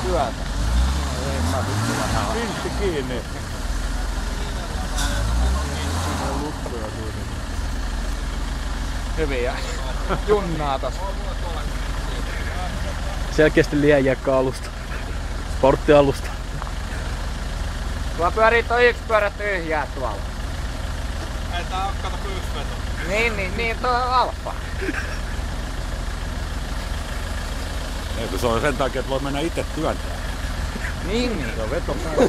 työtä. No ei mä vittu vähän. Vintti kiinni. Hyviä. Junnaa tossa. Selkeästi liian jäkkä alusta. Sporttialusta. Tuolla pyörii toi yksi pyörä tyhjää tuolla. Ei tää oo kato kuin yksi veto. Niin toi on alfa. Eikö se on sen takia, että voi mennä itse työntää. Niin. Se on veto päällä.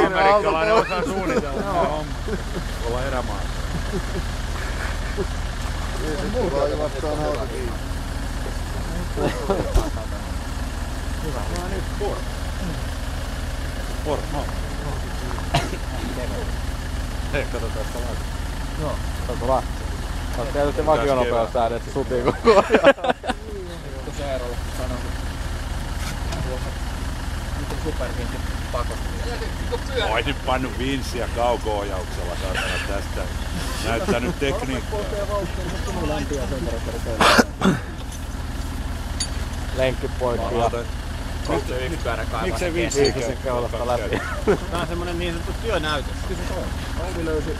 Amerikkalainen osaa suunnitella. Olla erämaa. Mulla ei vastaan auto kiinni. Hyvä. No niin, Por, no. Hei, katsotaan sitä laita. Joo, onko lähtö? Oot tietysti vakionopeusäädet, se sutii koko ajan. Tuossa Eerolla sanoo, että supervinti pakosti. Oisin pannut Vinssiä kauko-ohjauksella saatana tästä. Näyttänyt tekniikkaa. Lenkki poikki ja Miksei Vinssi keulasta läpi. Tää on semmonen niin sanottu työnäytös. Audi löysi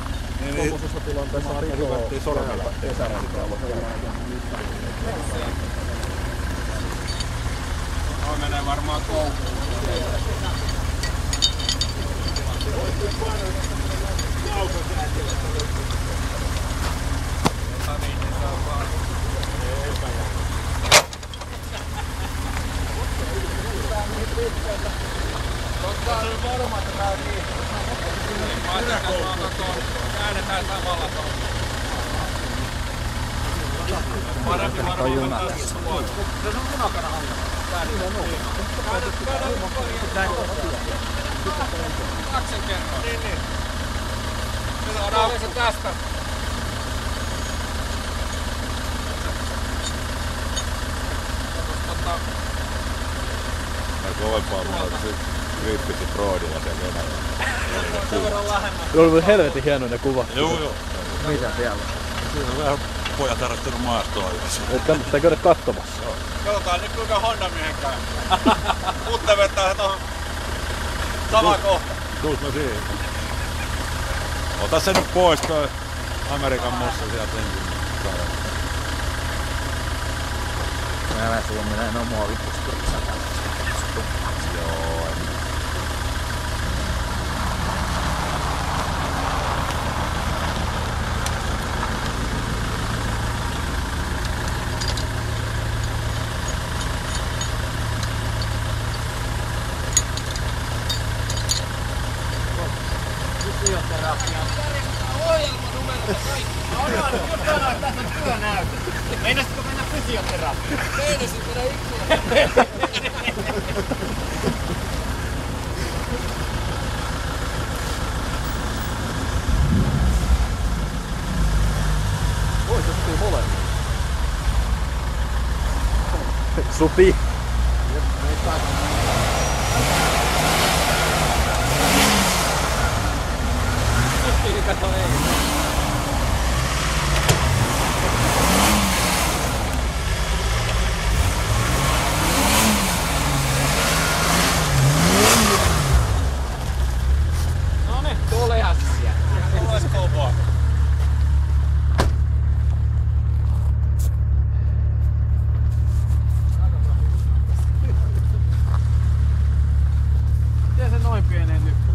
tuollaisessa tilanteessa hyvättiin sormella. Noi menee varmaan kouluun. Totta on varma, että tää on niin. Käännetään samalla tuolla. Parempi varmaan ottaa tässä puolella. Se on punakana hangalla. Kaksen kerran. Niin. Saadaan se tästä. Kovempaa mulla se kriittisi Broidilla sen Venäjällä. Sen verran lähemmän. Se oli helvetin hieno ne kuvat. Joo. Mitä siellä on? Siinä on vähän pojat harrastanut maastoa yhdessä. Te käydä katsomassa. Katsotaan nyt kuinka Honda miehen käy. Putte vetää tohon sama kohta. Tuut mä siihen. Ota se nyt pois toi Amerikan mossa sieltä ensin. Mä sulla menee no muovipuskurissa. Joo. Meinasitko mennä fysioterapiaan? Meinasin mennä yksin. Oi, se sotii molemmin. Supi. Kato ei. Noniin. Tulehan siellä. Tules kovaa. Miten se noin pieneen nyt?